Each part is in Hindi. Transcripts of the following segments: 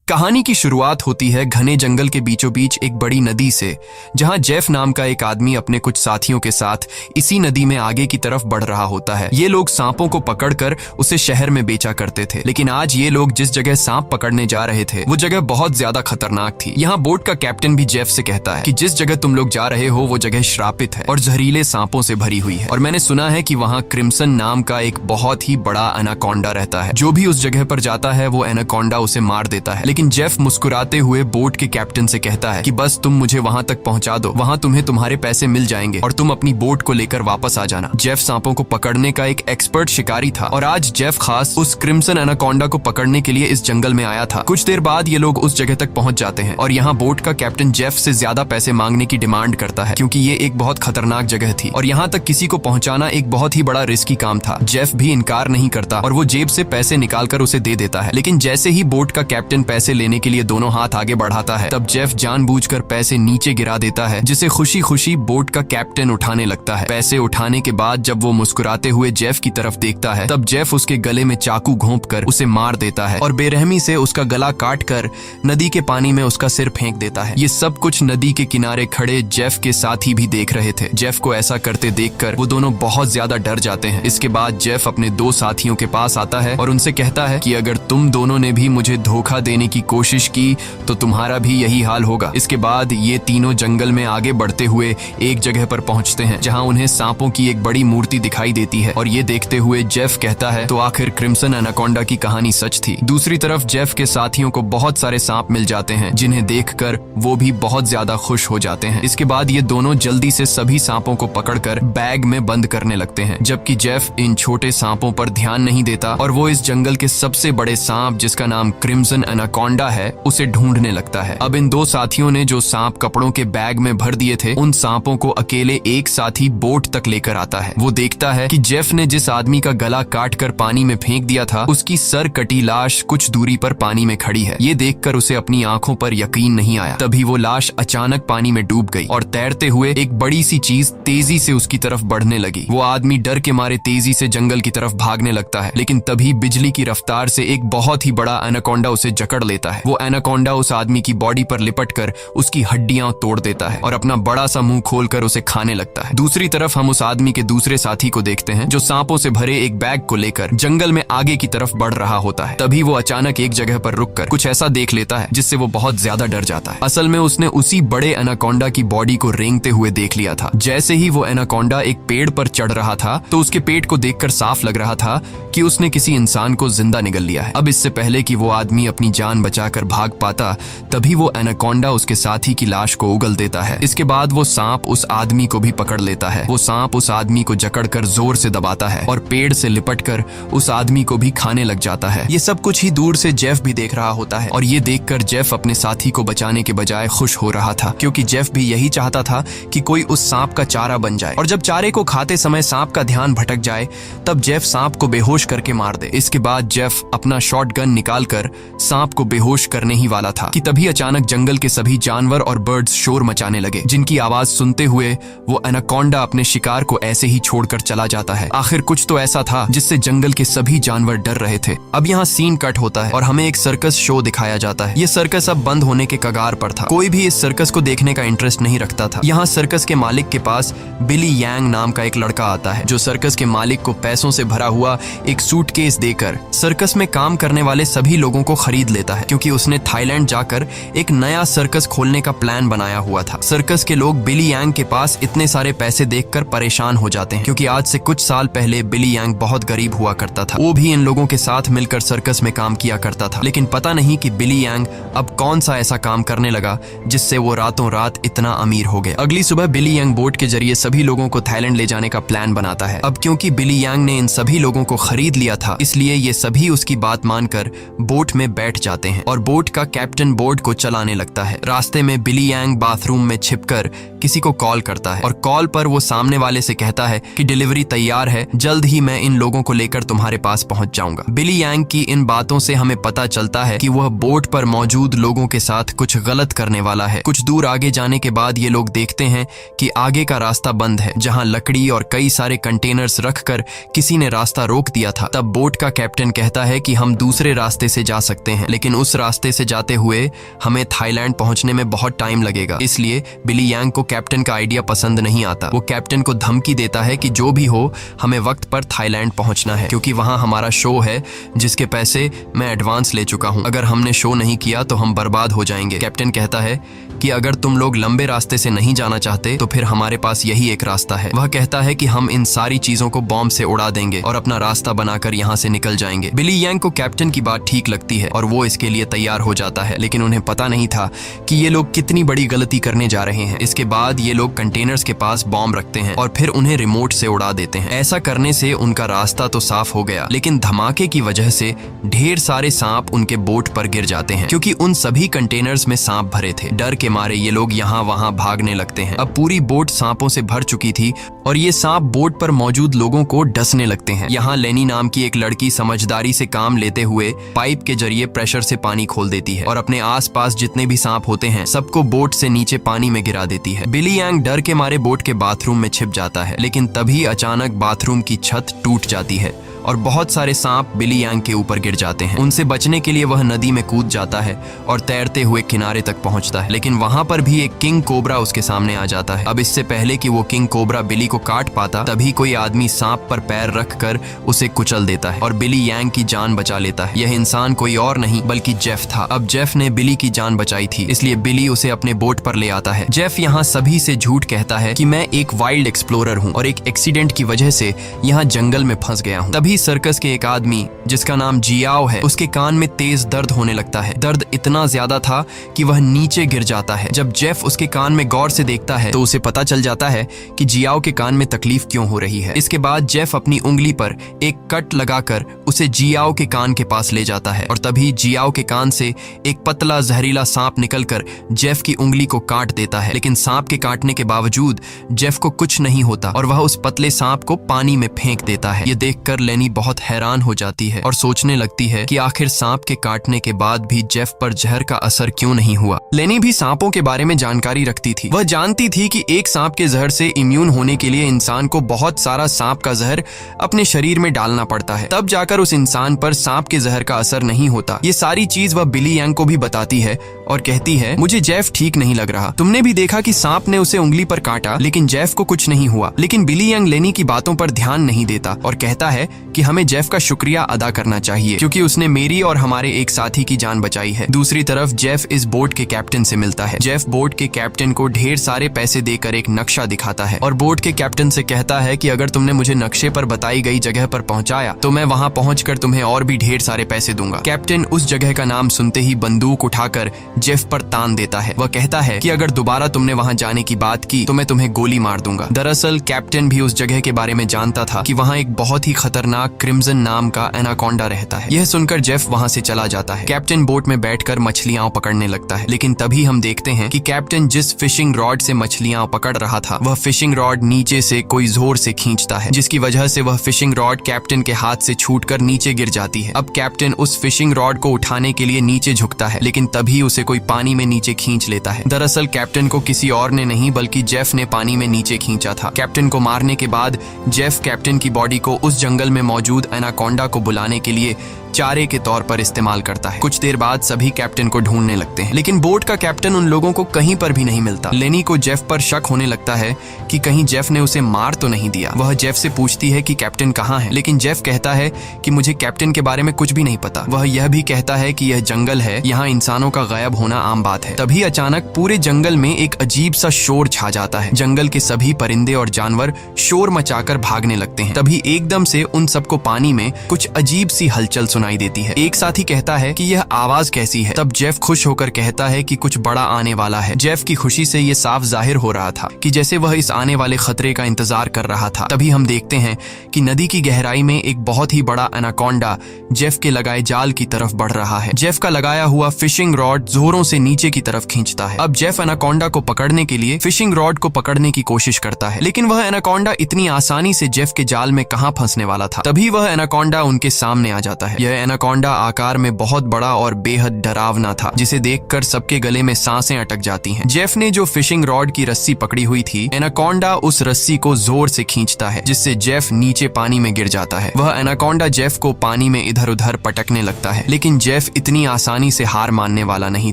कहानी की शुरुआत होती है घने जंगल के बीचों बीच एक बड़ी नदी से, जहां जेफ नाम का एक आदमी अपने कुछ साथियों के साथ इसी नदी में आगे की तरफ बढ़ रहा होता है। ये लोग सांपों को पकड़कर उसे शहर में बेचा करते थे, लेकिन आज ये लोग जिस जगह सांप पकड़ने जा रहे थे वो जगह बहुत ज्यादा खतरनाक थी। यहाँ बोट का कैप्टन भी जेफ से कहता है कि जिस जगह तुम लोग जा रहे हो वो जगह श्रापित है और जहरीले सांपों से भरी हुई है, और मैंने सुना है कि वहाँ क्रिम्सन नाम का एक बहुत ही बड़ा एनाकोंडा रहता है। जो भी उस जगह पर जाता है वो एनाकोंडा उसे मार देता है। लेकिन जेफ मुस्कुराते हुए बोट के कैप्टन से कहता है कि बस तुम मुझे वहां तक पहुंचा दो, वहां तुम्हें तुम्हारे पैसे मिल जाएंगे और तुम अपनी बोट को लेकर वापस आ जाना। जेफ सांपों को पकड़ने का एक एक्सपर्ट शिकारी था और आज जेफ खास उस क्रिम्सन एनाकोंडा को पकड़ने के लिए इस जंगल में आया था। कुछ देर बाद ये लोग उस जगह तक पहुंच जाते हैं और यहाँ बोट का कैप्टन जेफ से ज्यादा पैसे मांगने की डिमांड करता है, क्योंकि ये एक बहुत खतरनाक जगह थी और यहाँ तक किसी को पहुंचाना एक बहुत ही बड़ा रिस्की काम था। जेफ भी इनकार नहीं करता और वो जेब से पैसे निकालकर उसे दे देता है। लेकिन जैसे ही बोट का कैप्टन पैसे लेने के लिए दोनों हाथ आगे बढ़ाता है, तब जेफ जानबूझकर पैसे नीचे गिरा देता है, जिसे खुशी खुशी बोट का कैप्टन उठाने लगता है। पैसे उठाने के बाद जब वो मुस्कुराते हुए जेफ की तरफ देखता है, तब जेफ उसके गले में चाकू घोंपकर उसे मार देता है और बेरहमी से उसका गला काटकर नदी के पानी में उसका सिर फेंक देता है। ये सब कुछ नदी के किनारे खड़े जेफ के साथी भी देख रहे थे। जेफ को ऐसा करते देखकर वो दोनों बहुत ज्यादा डर जाते हैं। इसके बाद जेफ अपने दो साथियों के पास आता है और उनसे कहता है कि अगर तुम दोनों ने भी मुझे धोखा देने की कोशिश की तो तुम्हारा भी यही हाल होगा। इसके बाद ये तीनों जंगल में आगे बढ़ते हुए एक जगह पर पहुंचते हैं, जहां उन्हें सांपों की एक बड़ी मूर्ति दिखाई देती है और ये देखते हुए जेफ कहता है तो आखिर क्रिम्सन एनाकोंडा की कहानी सच थी। दूसरी तरफ जेफ के साथियों को बहुत सारे सांप मिल जाते हैं, जिन्हें देखकर वो भी बहुत ज्यादा खुश हो जाते हैं। इसके बाद ये दोनों जल्दी से सभी सांपों को पकड़कर बैग में बंद करने लगते हैं, जबकि जेफ इन छोटे सांपों पर ध्यान नहीं देता और वो इस जंगल के सबसे बड़े सांप, जिसका नाम क्रिम्सन एनाकोंडा है, उसे ढूंढने लगता है। अब इन दो साथियों ने जो सांप कपड़ों के बैग में भर दिए थे, उन सांपों को अकेले एक साथी बोट तक लेकर आता है। वो देखता है कि जेफ ने जिस आदमी का गला काटकर पानी में फेंक दिया था, उसकी सर कटी लाश कुछ दूरी पर पानी में खड़ी है। ये देखकर उसे अपनी आंखों पर यकीन नहीं आया। तभी वो लाश अचानक पानी में डूब गई और तैरते हुए एक बड़ी सी चीज तेजी से उसकी तरफ बढ़ने लगी। वो आदमी डर के मारे तेजी से जंगल की तरफ भागने लगता है, लेकिन तभी बिजली की रफ्तार से एक बहुत ही बड़ा एनाकोंडा उसे जकड़ लेता है। वो एनाकोंडा उस आदमी की बॉडी पर लिपटकर उसकी हड्डियां तोड़ देता है और अपना बड़ा सा मुंह खोलकर उसे खाने लगता है। दूसरी तरफ हम उस आदमी के दूसरे साथी को देखते हैं, जो सांपों से भरे एक बैग को लेकर जंगल में आगे की तरफ बढ़ रहा होता है। तभी वो अचानक एक जगह पर रुककर कुछ ऐसा देख लेता है जिससे वो बहुत ज्यादा डर जाता है। असल में उसने उसी बड़े एनाकोंडा की बॉडी को रेंगते हुए देख लिया था। जैसे ही वो एनाकोंडा एक पेड़ पर चढ़ रहा था, तो उसके पेट को देखकर साफ लग रहा था कि उसने किसी इंसान को जिंदा निगल लिया है। अब इससे पहले कि वो आदमी अपनी जान बचाकर भाग पाता, तभी वो एनाकोंडा उसके साथी की लाश को उगल देता है। इसके बाद वो सांप उस आदमी को भी पकड़ लेता है। वो सांप उस आदमी को जकड़कर जोर से दबाता है और पेड़ से लिपटकर उस आदमी को भी खाने लग जाता है। ये सब कुछ ही दूर से जेफ भी देख रहा होता है और ये देखकर जेफ अपने साथी को बचाने के बजाय खुश हो रहा था, क्योंकि जेफ भी यही चाहता था कि कोई उस सांप का चारा बन जाए और जब चारे को खाते समय सांप का ध्यान भटक जाए, तब जेफ सांप को बेहोश करके मार दे। इसके बाद जेफ अपना शॉटगन निकालकर सांप को बेहोश करने ही वाला था कि तभी अचानक जंगल के सभी जानवर और बर्ड्स शोर मचाने लगे, जिनकी आवाज सुनते हुए वो एनाकोंडा अपने शिकार को ऐसे ही छोड़कर चला जाता है। आखिर कुछ तो ऐसा था जिससे जंगल के सभी जानवर डर रहे थे। अब यहाँ सीन कट होता है और हमें एक सर्कस शो दिखाया जाता है। ये सर्कस अब बंद होने के कगार पर था। कोई भी इस सर्कस को देखने का इंटरेस्ट नहीं रखता था। यहाँ सर्कस के मालिक के पास बिली यांग नाम का एक लड़का आता है, जो सर्कस के मालिक को पैसों से भरा हुआ एक सूटकेस देकर सर्कस में काम करने वाले सभी लोगों को खरीद लेता है, क्योंकि उसने थाईलैंड जाकर एक नया सर्कस खोलने का प्लान बनाया हुआ था। सर्कस के लोग बिली यांग के पास इतने सारे पैसे देखकर परेशान हो जाते हैं, क्योंकि आज से कुछ साल पहले बिली यांग बहुत गरीब हुआ करता था। वो भी इन लोगों के साथ मिलकर सर्कस में काम किया करता था, लेकिन पता नहीं कि बिली यांग अब कौन सा ऐसा काम करने लगा जिससे वो रातों रात इतना अमीर हो गया। अगली सुबह बिली यांग बोट के जरिए सभी लोगों को थाईलैंड ले जाने का प्लान बनाता है। अब क्योंकि बिली यांग ने इन सभी लोगों को खरीद लिया था, इसलिए ये सभी उसकी बात मानकर बोट में बैठ जाते हैं और बोट का कैप्टन बोट को चलाने लगता है। रास्ते में बिली यांग बाथरूम में छिपकर किसी को कॉल करता है और कॉल पर वो सामने वाले से कहता है कि डिलीवरी तैयार है, जल्द ही मैं इन लोगों को लेकर तुम्हारे पास पहुंच जाऊंगा। बिली यांग की इन बातों से हमें पता चलता है कि वह बोट पर मौजूद लोगों के साथ कुछ गलत करने वाला है। कुछ दूर आगे जाने के बाद ये लोग देखते हैं कि आगे का रास्ता बंद है, जहां लकड़ी और कई सारे कंटेनर्स रखकर किसी ने रास्ता रोक दिया था। तब बोट का कैप्टन कहता है कि हम दूसरे रास्ते से जा सकते हैं, लेकिन उस रास्ते से जाते हुए हमें थाईलैंड पहुंचने में बहुत टाइम लगेगा। इसलिए बिली यांग को कैप्टन का आइडिया पसंद नहीं आता। वो कैप्टन को धमकी देता है कि जो भी हो हमें वक्त पर थाईलैंड पहुंचना है, क्योंकि वहां हमारा शो है जिसके पैसे मैं एडवांस ले चुका हूं। अगर हमने शो नहीं किया तो हम बर्बाद हो जाएंगे। कैप्टन कहता है कि अगर तुम लोग लंबे रास्ते से नहीं जाना चाहते तो फिर हमारे पास यही एक रास्ता है। वह कहता है कि हम इन सारी चीजों को बॉम्ब से उड़ा देंगे और अपना रास्ता बनाकर यहाँ से निकल जाएंगे। बिली यांग को कैप्टन की बात ठीक लगती है और वो इसके लिए तैयार हो जाता है, लेकिन उन्हें पता नहीं था कि ये लोग कितनी बड़ी गलती करने जा रहे हैं। इसके बाद ये लोग कंटेनर्स के पास बॉम्ब रखते हैं और फिर उन्हें रिमोट से उड़ा देते हैं। ऐसा करने से उनका रास्ता तो साफ हो गया, लेकिन धमाके की वजह से ढेर सारे सांप उनके बोट पर गिर जाते हैं, क्योंकि उन सभी कंटेनर्स में सांप भरे थे। डर के मारे ये लोग यहाँ वहाँ भागने लगते हैं। अब पूरी बोट सांपों से भर चुकी थी और ये सांप बोट पर मौजूद लोगों को डसने लगते हैं। यहाँ लेनी नाम की एक लड़की समझदारी से काम लेते हुए पाइप के जरिए प्रेशर से पानी खोल देती है और अपने आसपास जितने भी सांप होते हैं सबको बोट से नीचे पानी में गिरा देती है। बिली यांग डर के मारे बोट के बाथरूम में छिप जाता है, लेकिन तभी अचानक बाथरूम की छत टूट जाती है और बहुत सारे सांप बिली यांग के ऊपर गिर जाते हैं। उनसे बचने के लिए वह नदी में कूद जाता है और तैरते हुए किनारे तक पहुंचता है, लेकिन वहां पर भी एक किंग कोबरा उसके सामने आ जाता है। अब इससे पहले कि वो किंग कोबरा बिली को काट पाता, तभी कोई आदमी सांप पर पैर रखकर उसे कुचल देता है और बिली यांग की जान बचा लेता है। यह इंसान कोई और नहीं बल्कि जेफ था। अब जेफ ने बिली की जान बचाई थी, इसलिए बिली उसे अपने बोट पर ले आता है। जेफ यहाँ सभी से झूठ कहता है कि मैं एक वाइल्ड एक्सप्लोरर हूँ और एक एक्सीडेंट की वजह से यहाँ जंगल में फंस गया हूँ। तभी सर्कस के एक आदमी जिसका नाम जियाओ है, उसके कान में तेज दर्द होने लगता है। दर्द इतना ज्यादा था कि वह नीचे गिर जाता है। जब जेफ उसके कान में गौर से देखता है तो उसे पता चल जाता है कि जियाओ के कान में तकलीफ क्यों हो रही है। इसके बाद जेफ अपनी उंगली पर एक कट लगाकर उसे जियाओ के कान के पास ले जाता है और तभी जियाओ के कान से एक पतला जहरीला सांप निकलकर जेफ की उंगली को काट देता है, लेकिन सांप के काटने के बावजूद जेफ को कुछ नहीं होता और वह उस पतले सांप को पानी में फेंक देता है। ये देखकर लेनी बहुत हैरान हो जाती है और सोचने लगती है कि आखिर सांप के काटने के बाद भी जेफ पर जहर का असर क्यों नहीं हुआ। लेनी भी सांपों के बारे में जानकारी रखती थी। वह जानती थी कि एक सांप के जहर से इम्यून होने के लिए इंसान को बहुत सारा सांप का जहर अपने शरीर में डालना पड़ता है, तब जाकर उस इंसान पर सांप के जहर का असर नहीं होता। ये सारी चीज वह बिली यांग को भी बताती है और कहती है, मुझे जेफ ठीक नहीं लग रहा। तुमने भी देखा कि सांप ने उसे उंगली पर काटा, लेकिन जेफ को कुछ नहीं हुआ। लेकिन बिली यांग लेनी की बातों पर ध्यान नहीं देता और कहता है कि हमें जेफ का शुक्रिया अदा करना चाहिए, क्योंकि उसने मेरी और हमारे एक साथी की जान बचाई है। दूसरी तरफ जेफ इस बोट के कैप्टन से मिलता है। जेफ बोट के कैप्टन को ढेर सारे पैसे देकर एक नक्शा दिखाता है और बोट के कैप्टन से कहता है कि अगर तुमने मुझे नक्शे पर बताई गई जगह पर पहुंचाया तो मैं वहां पहुंचकर तुम्हें और भी ढेर सारे पैसे दूंगा। कैप्टन उस जगह का नाम सुनते ही बंदूक उठाकर जेफ पर तान देता है। वह कहता है कि अगर दोबारा तुमने वहां जाने की बात की तो मैं तुम्हें गोली मार दूंगा। दरअसल कैप्टन भी उस जगह के बारे में जानता था कि वहां एक बहुत ही खतरनाक क्रिम्सन नाम का एनाकोंडा रहता है। यह सुनकर जेफ वहां से चला जाता है। कैप्टन बोट में बैठकर मछलियां पकड़ने लगता है, लेकिन तभी हम देखते हैं कि कैप्टन जिस फिशिंग रॉड से मछलियां पकड़ रहा था वह फिशिंग रॉड नीचे से कोई जोर से खींचता है, जिसकी वजह से वह फिशिंग रॉड कैप्टन के हाथ से छूटकर नीचे गिर जाती है। अब कैप्टन उस फिशिंग रॉड को उठाने के लिए नीचे झुकता है, लेकिन तभी उसे कोई पानी में नीचे खींच लेता है। दरअसल कैप्टन को किसी और ने नहीं बल्कि जेफ ने पानी में नीचे खींचा था। कैप्टन को मारने के बाद जेफ कैप्टन की बॉडी को उस जंगल में मौजूद एनाकोंडा को बुलाने के लिए चारे के तौर पर इस्तेमाल करता है। कुछ देर बाद सभी कैप्टन को ढूंढने लगते हैं, लेकिन बोट का कैप्टन उन लोगों को कहीं पर भी नहीं मिलता। लेनी को जेफ पर शक होने लगता है कि कहीं जेफ ने उसे मार तो नहीं दिया। वह जेफ से पूछती है कि कैप्टन कहाँ है, लेकिन जेफ कहता है कि मुझे कैप्टन के बारे में कुछ भी नहीं पता। वह यह भी कहता है कि यह जंगल है, यहाँ इंसानों का गायब होना आम बात है। तभी अचानक पूरे जंगल में एक अजीब सा शोर छा जाता है। जंगल के सभी परिंदे और जानवर शोर मचाकर भागने लगते हैं। तभी एकदम से उन सबको पानी में कुछ अजीब सी हलचल सुनाई देती है। एक साथी कहता है कि यह आवाज कैसी है। तब जेफ खुश होकर कहता है कि कुछ बड़ा आने वाला है। जेफ की खुशी से ये साफ जाहिर हो रहा था कि जैसे वह इस आने वाले खतरे का इंतजार कर रहा था। तभी हम देखते हैं कि नदी की गहराई में एक बहुत ही बड़ा एनाकोंडा जेफ के लगाए जाल की तरफ बढ़ रहा है। जेफ का लगाया हुआ फिशिंग रॉड जोरों से नीचे की तरफ खींचता है। अब जेफ एनाकोंडा को पकड़ने के लिए फिशिंग रॉड को पकड़ने की कोशिश करता है, लेकिन वह एनाकोंडा इतनी आसानी से जेफ के जाल में कहां फंसने वाला था। तभी वह एनाकोंडा उनके सामने आ जाता है। यह एनाकोंडा आकार में बहुत बड़ा और बेहद डरावना था, जिसे देखकर सबके गले में सांसें अटक जाती हैं। जेफ ने जो फिशिंग रॉड की रस्सी पकड़ी हुई थी, एनाकोंडा उस रस्सी को जोर से खींचता है, जिससे जेफ नीचे पानी में गिर जाता है। वह एनाकोंडा जेफ को पानी में इधर उधर पटकने लगता है, लेकिन जेफ इतनी आसानी से हार मानने वाला नहीं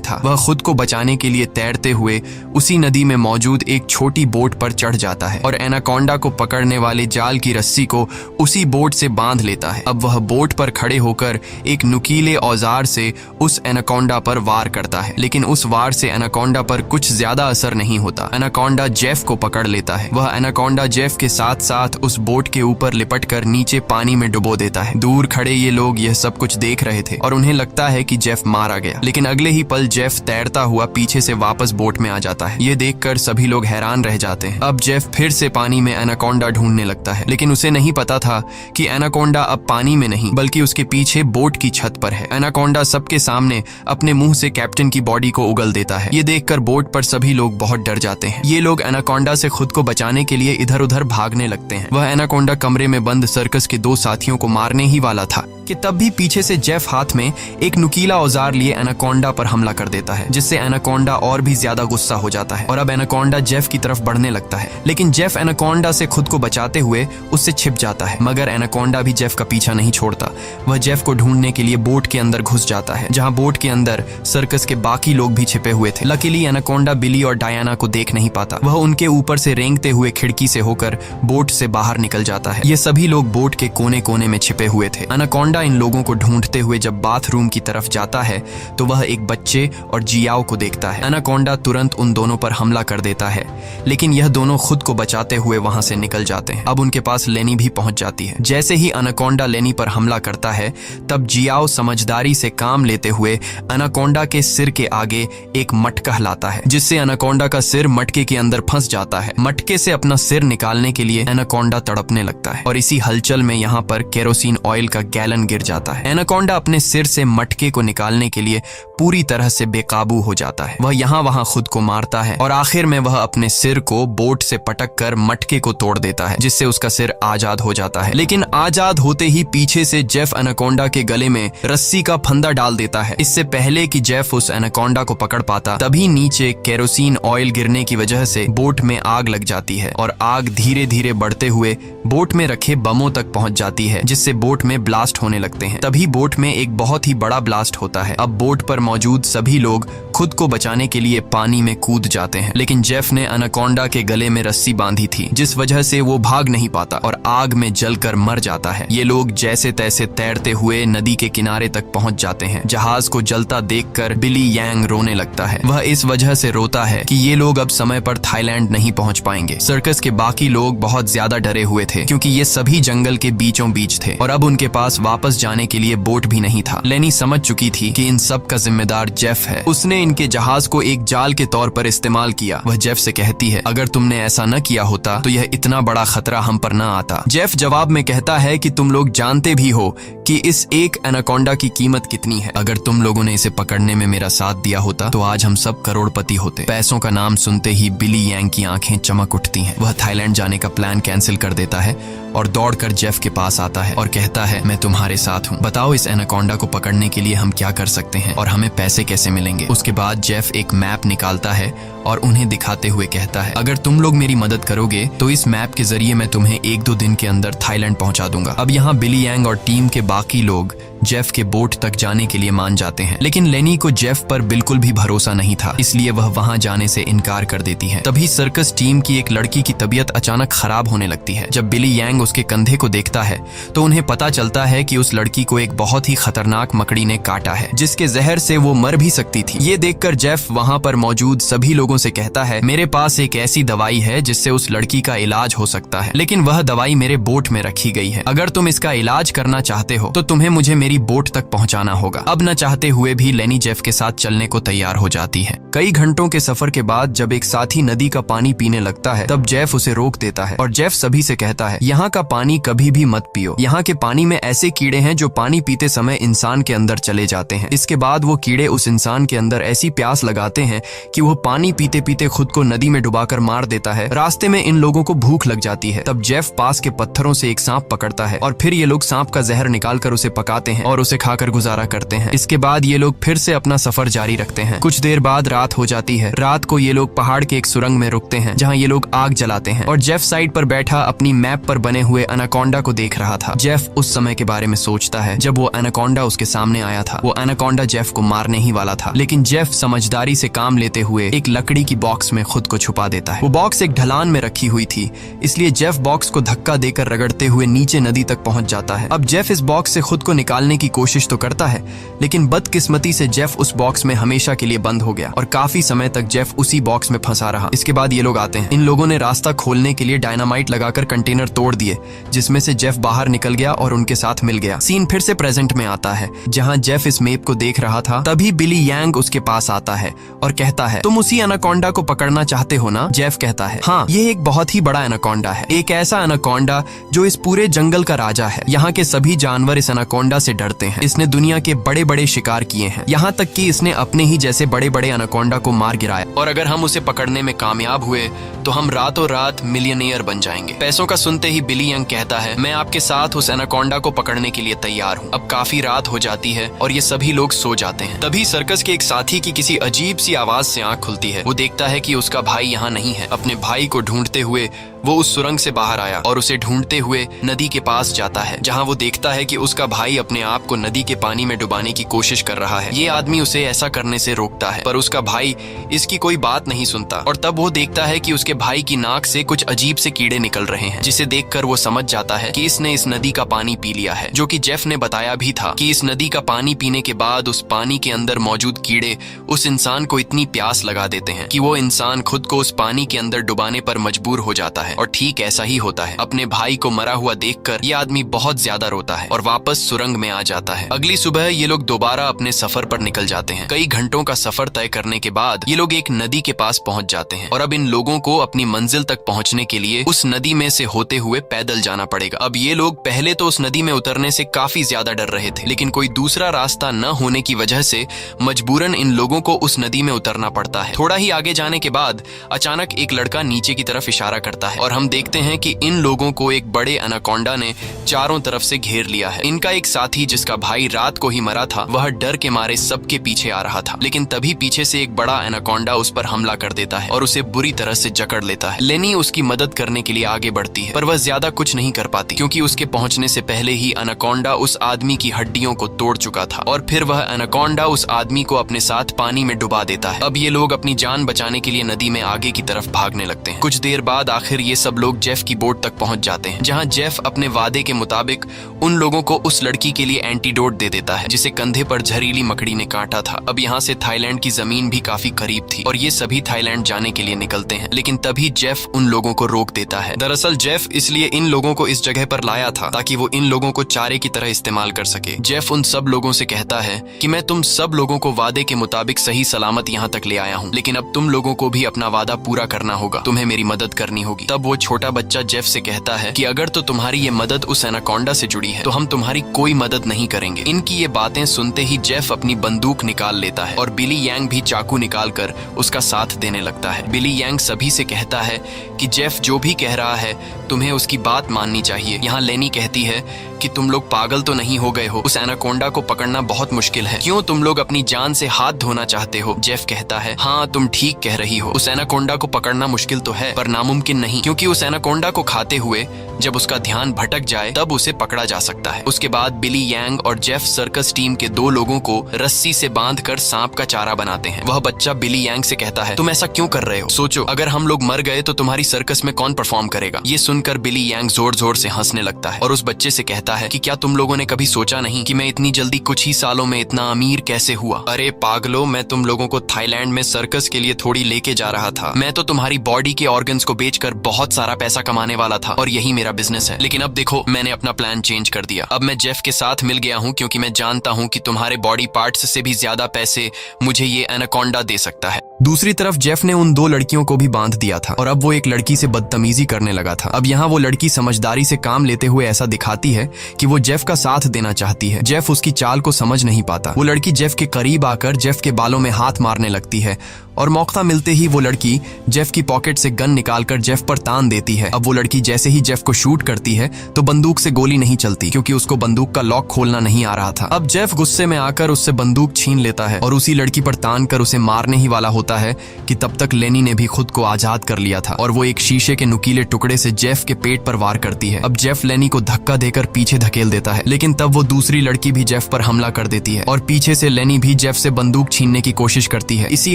था। वह खुद को बचाने के लिए तैरते हुए उसी नदी में मौजूद एक छोटी बोट पर चढ़ जाता है और एनाकोंडा को पकड़ने वाले जाल की रस्सी को उसी बोट से बांध लेता है। अब वह बोट पर खड़े होकर एक नुकीले औजार से उस एनाकोंडा पर वार करता है, लेकिन उस वार से एनाकोंडा पर कुछ ज्यादा असर नहीं होता। एनाकोंडा जेफ को पकड़ लेता है। वह एनाकोंडा जेफ के साथ साथ उस बोट के ऊपर लिपटकर नीचे पानी में डुबो देता है। दूर खड़े ये लोग यह सब कुछ देख रहे थे और उन्हें लगता है कि जेफ मारा गया, लेकिन अगले ही पल जेफ तैरता हुआ पीछे से वापस बोट में आ जाता है। ये देखकर सभी लोग हैरान रह जाते हैं। अब जेफ फिर से पानी में एनाकोंडा ढूंढने लगता है, लेकिन उसे नहीं पता था कि एनाकोंडा अब पानी में नहीं बल्कि उसके पीछे बोट की छत पर है। एनाकोंडा सबके सामने अपने मुंह से कैप्टन की बॉडी को उगल देता है। ये देखकर बोट पर सभी लोग बहुत डर जाते हैं। ये लोग एनाकोंडा से खुद को बचाने के लिए इधर उधर भागने लगते हैं। वह एनाकोंडा कमरे में बंद सर्कस के 2 साथियों को मारने ही वाला था कि तब भी पीछे से जेफ हाथ में एक नुकीला औजार लिए एनाकोंडा पर हमला कर देता है, जिससे एनाकोंडा और भी ज्यादा गुस्सा हो जाता है और अब एनाकोंडा जेफ की तरफ बढ़ने लगता है। लेकिन जेफ एनाकोंडा से खुद को बचाते हुए उससे छिप जाता है, मगर एनाकोंडा भी जेफ का पीछा नहीं छोड़ता। वह जेफ को ढूंढने के लिए बोट के अंदर घुस जाता है, जहां बोट के अंदर सर्कस के बाकी लोग भी छिपे हुए थे। लकीली एनाकोंडा बिली और डायना को देख नहीं पाता। वह उनके ऊपर से रेंगते हुए खिड़की से होकर बोट से बाहर निकल जाता है। ये सभी लोग बोट के कोने कोने में छिपे हुए थे। एनाकोंडा इन लोगों को ढूंढते हुए जब बाथरूम की तरफ जाता है तो वह एक बच्चे और जियाओ को देखता है। एनाकोंडा तुरंत उन दोनों पर हमला कर देता है, लेकिन यह दोनों खुद को बचाते हुए वहां से निकल जाते हैं। अब उनके पास लेनी भी पहुंच जाती है। जैसे ही एनाकोंडा लेनी पर हमला करता है, तब जियाओ समझदारी से काम लेते हुए एनाकोंडा के सिर के आगे एक मटका लाता है, जिससे एनाकोंडा का सिर मटके के अंदर फंस जाता है। मटके से अपना सिर निकालने के लिए एनाकोंडा तड़पने लगता है और इसी हलचल में यहाँ पर केरोसिन ऑयल का गैलन गिर जाता है। एनाकोंडा अपने सिर से मटके को निकालने के लिए पूरी तरह से बेकाबू हो जाता है। वह यहाँ वहां खुद को मारता है और आखिर में वह अपने सिर को बोट से पटक कर मटके को तोड़ देता है, जिससे उसका सिर आजाद हो जाता है। लेकिन आजाद होते ही पीछे से जेफ एनाकोंडा के गले में रस्सी का फंदा डाल देता है। इससे पहले कि जेफ उस एनाकोंडा को पकड़ पाता, तभी नीचे केरोसिन ऑयल गिरने की वजह से बोट में आग लग जाती है और आग धीरे धीरे बढ़ते हुए बोट में रखे बमों तक पहुंच जाती है, जिससे बोट में ब्लास्ट होने लगते हैं। तभी बोट में एक बहुत ही बड़ा ब्लास्ट होता है। अब बोट पर मौजूद सभी लोग खुद को बचाने के लिए पानी में कूद जाते हैं, लेकिन जेफ ने एनाकोंडा के गले में रस्सी बांधी थी, जिस वजह से वो भाग नहीं पाता और आग में जलकर मर जाता है। ये लोग जैसे तैसे तैरते हुए नदी के किनारे तक पहुंच जाते हैं। जहाज को जलता देखकर बिली यांग रोने लगता है। वह इस वजह से रोता है कि ये लोग अब समय पर थाईलैंड नहीं पहुंच पाएंगे। सर्कस के बाकी लोग बहुत ज्यादा डरे हुए थे, क्योंकि ये सभी जंगल के बीचों बीच थे और अब उनके पास वापस जाने के लिए बोट भी नहीं था। लेनी समझ चुकी थी कि इन सब का जिम्मेदार जेफ है। उसने इनके जहाज को एक जाल के तौर पर इस्तेमाल किया। वह जेफ से कहती है, अगर तुमने ऐसा न किया होता तो यह इतना बड़ा खतरा हम पर न आता। जेफ जवाब में कहता है कि तुम लोग जानते भी हो कि इस एक एनाकोंडा की कीमत कितनी है। अगर तुम लोगों ने इसे पकड़ने में मेरा साथ दिया होता तो आज हम सब करोड़पति होते। पैसों का नाम सुनते ही बिली यांग की आंखें चमक उठती हैं। वह थाईलैंड जाने का प्लान कैंसिल कर देता है और दौड़कर जेफ के पास आता है और कहता है, मैं तुम्हारे साथ हूँ। बताओ इस एनाकोंडा को पकड़ने के लिए हम क्या कर सकते हैं और हमें पैसे कैसे मिलेंगे। उसके बाद जेफ एक मैप निकालता है और उन्हें दिखाते हुए कहता है, अगर तुम लोग मेरी मदद करोगे तो इस मैप के जरिए मैं तुम्हें 1-2 दिन के अंदर थाईलैंड पहुंचा दूंगा। अब यहाँ बिली यांग और टीम के बाकी लोग जेफ के बोट तक जाने के लिए मान जाते हैं, लेकिन लेनी को जेफ पर बिल्कुल भी भरोसा नहीं था, इसलिए वह वहां जाने से इनकार कर देती है। तभी सर्कस टीम की एक लड़की की तबीयत अचानक खराब होने लगती है। जब बिली यांग उसके कंधे को देखता है तो उन्हें पता चलता है कि उस लड़की को एक बहुत ही खतरनाक मकड़ी ने काटा है, जिसके जहर से वो मर भी सकती थी। ये देखकर जेफ वहां पर मौजूद सभी लोगों से कहता है, मेरे पास एक ऐसी दवाई है जिससे उस लड़की का इलाज हो सकता है, लेकिन वह दवाई मेरे बोट में रखी गई है। अगर तुम इसका इलाज करना चाहते हो तो तुम्हें मुझे मेरी मेरी बोट तक पहुंचाना होगा। अब न चाहते हुए भी लेनी जेफ के साथ चलने को तैयार हो जाती है। कई घंटों के सफर के बाद जब एक साथी नदी का पानी पीने लगता है तब जेफ उसे रोक देता है और जेफ सभी से कहता है, यहाँ का पानी कभी भी मत पियो। यहाँ के पानी में ऐसे कीड़े हैं जो पानी पीते समय इंसान के अंदर चले जाते हैं। इसके बाद वो कीड़े उस इंसान के अंदर ऐसी प्यास लगाते हैं कि वो पानी पीते पीते खुद को नदी में डुबाकर मार देता है। रास्ते में इन लोगों को भूख लग जाती है। तब जेफ पास के पत्थरों से एक सांप पकड़ता है और फिर ये लोग सांप का जहर निकालकर उसे पकाते हैं और उसे खाकर गुजारा करते हैं। इसके बाद ये लोग फिर से अपना सफर जारी रखते हैं। कुछ देर बाद रात हो जाती है। रात को ये लोग पहाड़ के एक सुरंग में रुकते हैं जहाँ ये लोग आग जलाते हैं और जेफ साइड पर बैठा अपनी मैप पर बने हुए एनाकोंडा को देख रहा था। जेफ उस समय के बारे में सोचता है जब वो एनाकोंडा उसके सामने आया था। वो एनाकोंडा जेफ को मारने ही वाला था, लेकिन जेफ समझदारी से काम लेते हुए एक लकड़ी की बॉक्स में खुद को छुपा देता है। वो बॉक्स एक ढलान में रखी हुई थी, इसलिए जेफ बॉक्स को धक्का देकर रगड़ते हुए नीचे नदी तक पहुंच जाता है। अब जेफ इस बॉक्स से खुद को निकालने की कोशिश तो करता है, लेकिन बदकिस्मती से जेफ उस बॉक्स में हमेशा के लिए बंद हो गया और काफी समय तक जेफ उसी बॉक्स में फंसा रहा। इसके बाद ये लोग आते हैं। इन लोगों ने रास्ता खोलने के लिए डायनामाइट लगाकर कंटेनर तोड़ दिए, जिसमें से जेफ बाहर निकल गया और उनके साथ मिल गया। सीन फिर से प्रेजेंट में आता है जहां जेफ इस मैप को देख रहा था। तभी बिली यांग उसके पास आता है और कहता है, तुम उसी एनाकोंडा को पकड़ना चाहते हो ना? जेफ कहता है, हाँ, ये एक बहुत ही बड़ा एनाकोंडा है, एक ऐसा एनाकोंडा जो इस पूरे जंगल का राजा है। यहाँ के सभी जानवर इस एनाकोंडा से डरते हैं। इसने दुनिया के बड़े बड़े शिकार किए हैं, यहाँ तक कि इसने अपने ही जैसे बड़े बड़े एनाकोंडा को मार गिराया, और अगर हम उसे पकड़ने में कामयाब हुए तो हम रातों रात मिलियनेयर बन जाएंगे। पैसों का सुनते ही बिली यंग कहता है, मैं आपके साथ उस एनाकोंडा को पकड़ने के लिए तैयार हूँ। अब काफी रात हो जाती है और ये सभी लोग सो जाते हैं। तभी सर्कस के एक साथी की किसी अजीब सी आवाज से आंख खुलती है। वो देखता है कि उसका भाई यहाँ नहीं है। अपने भाई को ढूंढते हुए वो उस सुरंग से बाहर आया और उसे ढूंढते हुए नदी के पास जाता है, जहाँ वो देखता है कि उसका भाई अपने आप को नदी के पानी में डुबाने की कोशिश कर रहा है। ये आदमी उसे ऐसा करने से रोकता है, पर उसका भाई इसकी कोई बात नहीं सुनता। और तब वो देखता है कि उसके भाई की नाक से कुछ अजीब से कीड़े निकल रहे हैं, जिसे देखकर वो समझ जाता है कि इसने इस नदी का पानी पी लिया है। जो कि जेफ ने बताया भी था कि इस नदी का पानी पीने के बाद उस पानी के अंदर मौजूद कीड़े उस इंसान को इतनी प्यास लगा देते हैं कि वो इंसान खुद को उस पानी के अंदर डुबाने पर मजबूर हो जाता है। और ठीक ऐसा ही होता है। अपने भाई को मरा हुआ देखकर ये आदमी बहुत ज्यादा रोता है और वापस सुरंग में आ जाता है। अगली सुबह ये लोग दोबारा अपने सफर पर निकल जाते हैं। कई घंटों का सफर तय करने के बाद ये लोग एक नदी के पास पहुंच जाते हैं और अब इन लोगों को अपनी मंजिल तक पहुंचने के लिए उस नदी में से होते हुए पैदल जाना पड़ेगा। अब ये लोग पहले तो उस नदी में उतरने से काफी ज्यादा डर रहे थे, लेकिन कोई दूसरा रास्ता न होने की वजह से मजबूरन इन लोगों को उस नदी में उतरना पड़ता है। थोड़ा ही आगे जाने के बाद अचानक एक लड़का नीचे की तरफ इशारा करता है और हम देखते हैं कि इन लोगों को एक बड़े एनाकोंडा ने चारों तरफ से घेर लिया है। इनका एक साथी जिसका भाई रात को ही मरा था, वह डर के मारे सबके पीछे आ रहा था, लेकिन तभी पीछे से एक बड़ा एनाकोंडा उस पर हमला कर देता है और उसे बुरी तरह से जकड़ लेता है। लेनी उसकी मदद करने के लिए आगे बढ़ती है, पर वह ज्यादा कुछ नहीं कर पाती क्योंकि उसके पहुंचने से पहले ही एनाकोंडा उस आदमी की हड्डियों को तोड़ चुका था और फिर वह एनाकोंडा उस आदमी को अपने साथ पानी में डुबा देता है। अब ये लोग अपनी जान बचाने के लिए नदी में आगे की तरफ भागने लगते हैं। कुछ देर बाद आखिर ये सब लोग जेफ की बोट तक पहुंच जाते हैं, जहां जेफ अपने वादे के मुताबिक उन लोगों को उस लड़की के लिए एंटीडोट दे देता है जिसे कंधे पर जहरीली मकड़ी ने काटा था। अब यहाँ से थाईलैंड की जमीन भी काफी करीब थी और ये सभी थाईलैंड जाने के लिए निकलते हैं, लेकिन तभी जेफ उन लोगों को रोक देता है। दरअसल जेफ इसलिए इन लोगों को इस जगह पर लाया था ताकि वो इन लोगों को चारे की तरह इस्तेमाल कर सके। जेफ उन सब लोगों से कहता है कि मैं तुम सब लोगों को वादे के मुताबिक सही सलामत यहाँ तक ले आया हूँ, लेकिन अब तुम लोगों को भी अपना वादा पूरा करना होगा, तुम्हें मेरी मदद करनी होगी। तब वो छोटा बच्चा जेफ से कहता है कि अगर तो तुम्हारी ये मदद उस एनाकोंडा से जुड़ी है तो हम तुम्हारी कोई मदद नहीं करेंगे। इनकी ये बातें सुनते ही जेफ अपनी बंदूक निकाल लेता है और बिली यांग भी चाकू निकालकर उसका साथ देने लगता है। बिली यांग सभी से कहता है कि जेफ जो भी कह रहा है तुम्हें उसकी बात माननी चाहिए। यहाँ लेनी कहती है कि तुम लोग पागल तो नहीं हो गए हो, उस एनाकोंडा को पकड़ना बहुत मुश्किल है, क्यों तुम लोग अपनी जान से हाथ धोना चाहते हो? जेफ कहता है, हाँ तुम ठीक कह रही हो, उस एनाकोंडा को पकड़ना मुश्किल तो है पर नामुमकिन नहीं, क्योंकि उस एनाकोंडा को खाते हुए जब उसका ध्यान भटक जाए तब उसे पकड़ा जा सकता है। उसके बाद बिली यांग और जेफ सर्कस टीम के 2 लोगों को रस्सी से बांधकर सांप का चारा बनाते हैं। वह बच्चा बिली यांग से कहता है, तुम ऐसा क्यों कर रहे हो? सोचो अगर हम लोग मर गए तो तुम्हारी सर्कस में कौन परफॉर्म करेगा? ये सुन सुनकर बिली यांग जोर जोर से हंसने लगता है और उस बच्चे से कहता है कि क्या तुम लोगों ने कभी सोचा नहीं कि मैं इतनी जल्दी कुछ ही सालों में इतना अमीर कैसे हुआ? अरे पागलो, मैं तुम लोगों को थाईलैंड में सर्कस के लिए थोड़ी लेके जा रहा था। मैं तो तुम्हारी बॉडी के ऑर्गन्स को बेचकर बहुत सारा पैसा कमाने वाला था और यही मेरा बिजनेस है। लेकिन अब देखो, मैंने अपना प्लान चेंज कर दिया। अब मैं जेफ के साथ मिल गया हूँ क्योंकि मैं जानता हूँ कि तुम्हारे बॉडी पार्ट्स से भी ज्यादा पैसे मुझे ये एनाकोंडा दे सकता है। दूसरी तरफ जेफ ने उन दो लड़कियों को भी बांध दिया था और अब वो एक लड़की से बदतमीजी करने लगा था। अब यहाँ वो लड़की समझदारी से काम लेते हुए ऐसा दिखाती है कि वो जेफ का साथ देना चाहती है। जेफ उसकी चाल को समझ नहीं पाता। वो लड़की जेफ के करीब आकर जेफ के बालों में हाथ मारने लगती है और मौका मिलते ही वो लड़की जेफ की पॉकेट से गन निकालकर जेफ पर तान देती है। अब वो लड़की जैसे ही जेफ को शूट करती है तो बंदूक से गोली नहीं चलती क्योंकि उसको बंदूक का लॉक खोलना नहीं आ रहा था। अब जेफ गुस्से में आकर उससे बंदूक छीन लेता है और उसी लड़की पर तान कर उसे मारने ही वाला होता है कि तब तक लेनी ने भी खुद को आजाद कर लिया था और वो एक शीशे के नुकीले टुकड़े से जेफ के पेट पर वार करती है। अब जेफ लेनी को धक्का देकर पीछे धकेल देता है, लेकिन तब वो दूसरी लड़की भी जेफ पर हमला कर देती है और पीछे से लेनी भी जेफ से बंदूक छीनने की कोशिश करती है। इसी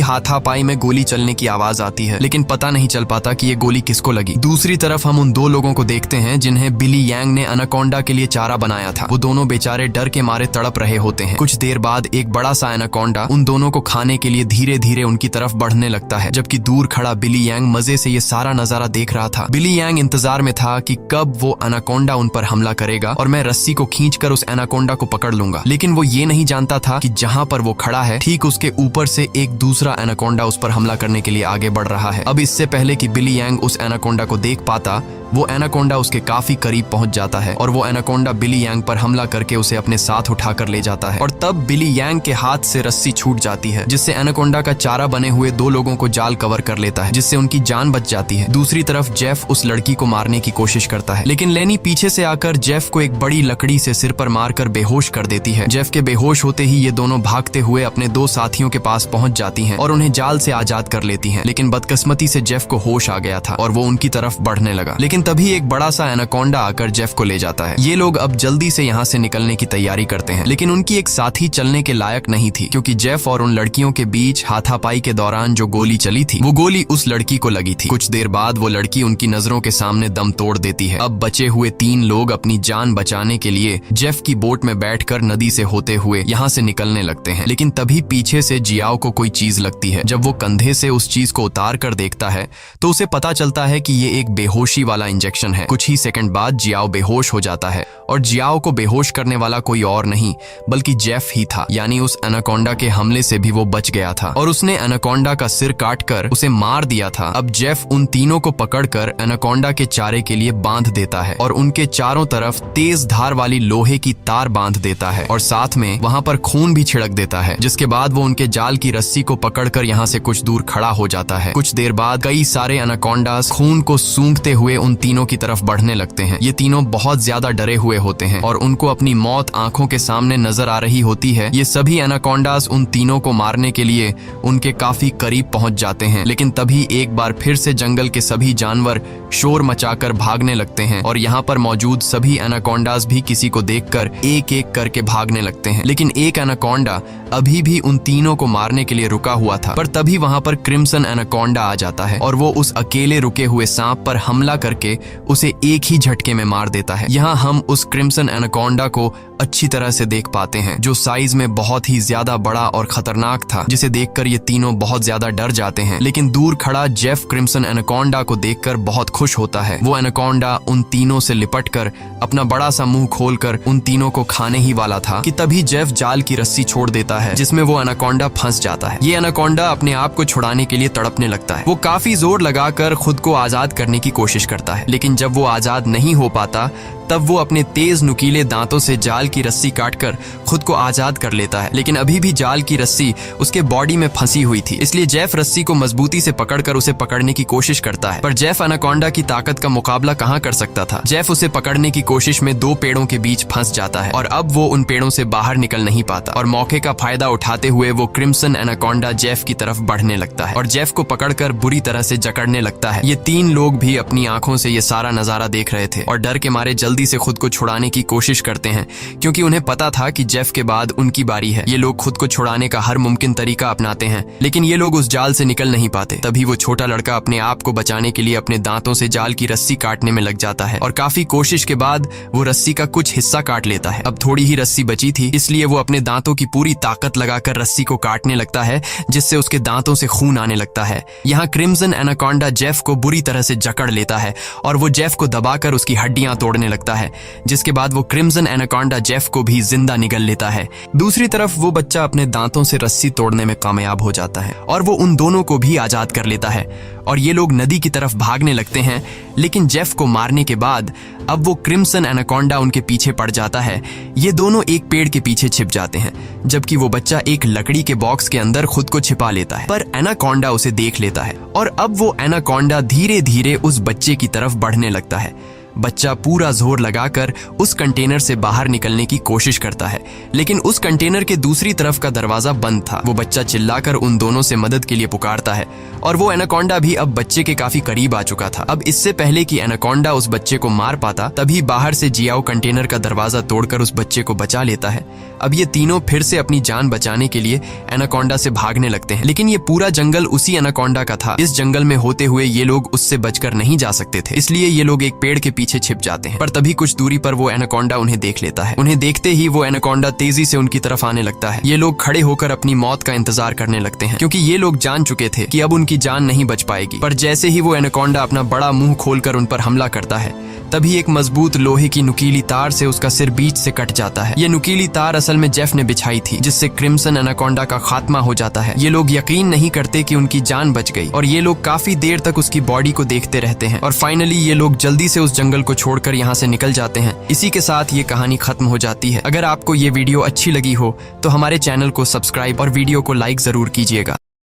हाथापाई में गोली चलने की आवाज आती है, लेकिन पता नहीं चल पाता कि ये गोली किसको लगी। दूसरी तरफ हम उन दो लोगों को देखते हैं जिन्हें बिली यांग ने एनाकोंडा के लिए चारा बनाया था। वो दोनों बेचारे डर के मारे तड़प रहे होते हैं। कुछ देर बाद एक बड़ा सा एनाकोंडा उन दोनों को खाने के लिए धीरे धीरे उनकी तरफ बढ़ने लगता है, जबकि दूर खड़ा बिली यांग मजे से ये सारा नजारा देख रहा था। बिली यांग इंतजार में था कि कब वो एनाकोंडा उन पर हमला करेगा और मैं रस्सी को खींचकर उस एनाकोंडा को पकड़ लूंगा। लेकिन वो ये नहीं जानता था कि जहां पर वो खड़ा है ठीक उसके ऊपर से एक दूसरा एनाकोंडा उस पर हमला करने के लिए आगे बढ़ रहा है। अब इससे पहले कि बिली यांग उस एनाकोंडा को देख पाता, वो एनाकोंडा उसके काफी करीब पहुंच जाता है और वो एनाकोंडा बिली यांग पर हमला करके उसे अपने साथ उठाकर ले जाता है और तब बिली यांग के हाथ से रस्सी छूट जाती है, जिससे एनाकोंडा का चारा बने हुए दो लोगों को जाल कवर कर लेता है, जिससे उनकी जान बच जाती है। दूसरी तरफ जेफ उस लड़की को मारने की कोशिश करता है, लेकिन लेनी पीछे से आकर जेफ को एक बड़ी लकड़ी से सिर पर मारकर बेहोश कर देती है। जेफ के बेहोश होते ही ये दोनों भागते हुए अपने दो साथियों के पास पहुंच जाती हैं और उन्हें जाल से आजाद कर लेती हैं। लेकिन बदकिस्मती से जेफ को होश आ गया था और वो उनकी तरफ बढ़ने लगा, लेकिन तभी एक बड़ा सा एनाकोंडा आकर जेफ को ले जाता है। ये लोग अब जल्दी से यहाँ से निकलने की तैयारी करते हैं, लेकिन उनकी एक साथी चलने के लायक नहीं थी क्योंकि जेफ और उन लड़कियों के बीच हाथापाई के दौरान जो गोली चली थी वो गोली उस लड़की को लगी थी। कुछ देर बाद वो लड़की उनकी नजरों के सामने दम तोड़ देती है। अब बचे हुए तीन लोग अपनी जान बचाने के लिए जेफ की बोट में बैठकर नदी से होते हुए यहाँ से निकलने लगते हैं, लेकिन तभी पीछे से जियाओ को कोई चीज लगती है। जब वो कंधे से उस चीज को उतार कर देखता है तो उसे पता चलता है कि ये एक बेहोशी वाला इंजेक्शन है। कुछ ही सेकंड बाद जियाओ बेहोश हो जाता है और जियाओ को बेहोश करने वाला कोई और नहीं बल्कि जेफ ही था, यानी उस एनाकोंडा के हमले से भी वो बच गया था और उसने एनाकोंडा का सिर काटकर उसे मार दिया था। अब जेफ उन तीनों को पकड़कर एनाकोंडा के चारे के लिए बांध देता है और उनके चारों तरफ तेज धार वाली लोहे की तार बांध देता है और साथ में वहां पर खून भी छिड़क देता है, जिसके बाद वो उनके जाल की रस्सी को पकड़कर यहाँ से कुछ दूर खड़ा हो जाता है। कुछ देर बाद कई सारे एनाकोंडास खून को सूंघते हुए उन तीनों की तरफ बढ़ने लगते हैं। ये तीनों बहुत ज्यादा डरे हुए होते हैं और उनको अपनी मौत आंखों के सामने नजर आ रही होती है। ये सभी एनाकोंडास उन तीनों को मारने के लिए उनके काफी करीब पहुंच जाते हैं, लेकिन तभी एक बार फिर से जंगल के सभी जानवर शोर मचाकर भागने लगते हैं और यहाँ पर मौजूद सभी एनाकोंडास भी किसी को देखकर एक एक करके भागने लगते हैं। लेकिन एक एनाकोंडा अभी भी उन तीनों को मारने के लिए रुका हुआ था, पर तभी वहां पर क्रिम्सन एनाकोंडा आ जाता है और वो उस अकेले रुके हुए सांप पर हमला करके उसे एक ही झटके में मार देता है। यहाँ हम उस क्रिम्सन एनाकोंडा को अच्छी तरह से देख पाते हैं, जो साइज में बहुत ही ज्यादा बड़ा और खतरनाक था, जिसे देखकर ये तीनों बहुत ज्यादा डर जाते हैं। लेकिन दूर खड़ा जेफ क्रिम्सन एनाकोंडा को देखकर बहुत खुश होता है। वो एनाकोंडा उन तीनों से लिपटकर अपना बड़ा सा मुंह खोलकर उन तीनों को खाने ही वाला था कि तभी जेफ जाल की रस्सी छोड़ देता है, जिसमें वो एनाकोंडा फंस जाता है। ये एनाकोंडा अपने आप को छुड़ाने के लिए तड़पने लगता है। वो काफी जोर लगाकर खुद को आजाद करने की कोशिश करता है, लेकिन जब वो आजाद नहीं हो पाता तब वो अपने तेज नुकीले दांतों से जाल की रस्सी काटकर खुद को आजाद कर लेता है। लेकिन अभी भी जाल की रस्सी उसके बॉडी में फंसी हुई थी, इसलिए जेफ रस्सी को मजबूती से पकड़कर उसे पकड़ने की कोशिश करता है, पर जेफ एनाकोंडा की ताकत का मुकाबला कहां कर सकता था। जेफ उसे पकड़ने की कोशिश में दो पेड़ों के बीच फंस जाता है और अब वो उन पेड़ों से बाहर निकल नहीं पाता और मौके का फायदा उठाते हुए वो क्रिम्सन एनाकोंडा जेफ की तरफ बढ़ने लगता है और जेफ को पकड़कर बुरी तरह से जकड़ने लगता है। ये तीन लोग भी अपनी आंखों से ये सारा नजारा देख रहे थे और डर के मारे जल्दी जल्दी से खुद को छुड़ाने की कोशिश करते हैं, क्योंकि उन्हें पता था कि जेफ के बाद उनकी बारी है। ये लोग खुद को छुड़ाने का हर मुमकिन तरीका अपनाते हैं, लेकिन ये लोग उस जाल से निकल नहीं पाते। तभी वो छोटा लड़का अपने आप को बचाने के लिए अपने दांतों से जाल की रस्सी काटने में लग जाता है और काफी कोशिश के बाद वो रस्सी का कुछ हिस्सा काट लेता है। अब थोड़ी ही रस्सी बची थी, इसलिए वो अपने दांतों की पूरी ताकत लगाकर रस्सी को काटने लगता है, जिससे उसके दांतों से खून आने लगता है। यहाँ क्रिम्सन एनाकोंडा जेफ को बुरी तरह से जकड़ लेता है और वो जेफ को दबाकर उसकी हड्डियां तोड़ने लगता है, जिसके बाद वो क्रिम्सन एनाकोंडा जेफ को भी जिंदा निगल लेता है। दूसरी तरफ वो बच्चा अपने दांतों से रस्सी तोड़ने में कामयाब हो जाता है और वो उन दोनों को भी आजाद कर लेता है और ये लोग नदी की तरफ भागने लगते हैं। लेकिन जेफ को मारने के बाद अब वो क्रिम्सन एनाकोंडा उनके पीछे पड़ जाता है। ये दोनों एक पेड़ के पीछे छिप जाते हैं, जबकि वो बच्चा एक लकड़ी के बॉक्स के अंदर खुद को छिपा लेता है। पर एनाकोंडा उसे देख लेता है और अब वो एनाकोंडा धीरे धीरे उस बच्चे की तरफ बढ़ने लगता है। बच्चा पूरा जोर लगाकर उस कंटेनर से बाहर निकलने की कोशिश करता है, लेकिन उस कंटेनर के दूसरी तरफ का दरवाजा बंद था। वो बच्चा चिल्लाकर उन दोनों से मदद के लिए पुकारता है और वो एनाकोंडा भी अब बच्चे के काफी करीब आ चुका था। अब इससे पहले कि एनाकोंडा उस बच्चे को मार पाता, तभी बाहर से जियाओ कंटेनर का दरवाजा तोड़कर उस बच्चे को बचा लेता है। अब ये तीनों फिर से अपनी जान बचाने के लिए एनाकोंडा से भागने लगते हैं, लेकिन ये पूरा जंगल उसी एनाकोंडा का था। इस जंगल में होते हुए ये लोग उससे बचकर नहीं जा सकते थे, इसलिए ये लोग एक पेड़ के पीछे छिप जाते हैं। पर तभी कुछ दूरी पर वो एनाकोंडा उन्हें देख लेता है। उन्हें देखते ही वो एनाकोंडा तेजी से उनकी तरफ आने लगता है। ये लोग खड़े होकर अपनी मौत का इंतजार करने लगते हैं, क्योंकि ये लोग जान चुके थे कि अब उनकी जान नहीं बच पाएगी। पर जैसे ही वो एनाकोंडा अपना बड़ा मुंह खोलकर उन पर हमला करता है, तभी एक मजबूत लोहे की नुकीली तार से उसका सिर बीच से कट जाता है। ये नुकीली तार असल में जेफ ने बिछाई थी, जिससे क्रिम्सन एनाकोंडा का खात्मा हो जाता है। ये लोग यकीन नहीं करते कि उनकी जान बच गई और ये लोग काफी देर तक उसकी बॉडी को देखते रहते हैं और फाइनली ये लोग जल्दी से उस जंगल को छोड़कर यहाँ से निकल जाते हैं। इसी के साथ ये कहानी खत्म हो जाती है। अगर आपको ये वीडियो अच्छी लगी हो तो हमारे चैनल को सब्सक्राइब और वीडियो को लाइक जरूर कीजिएगा।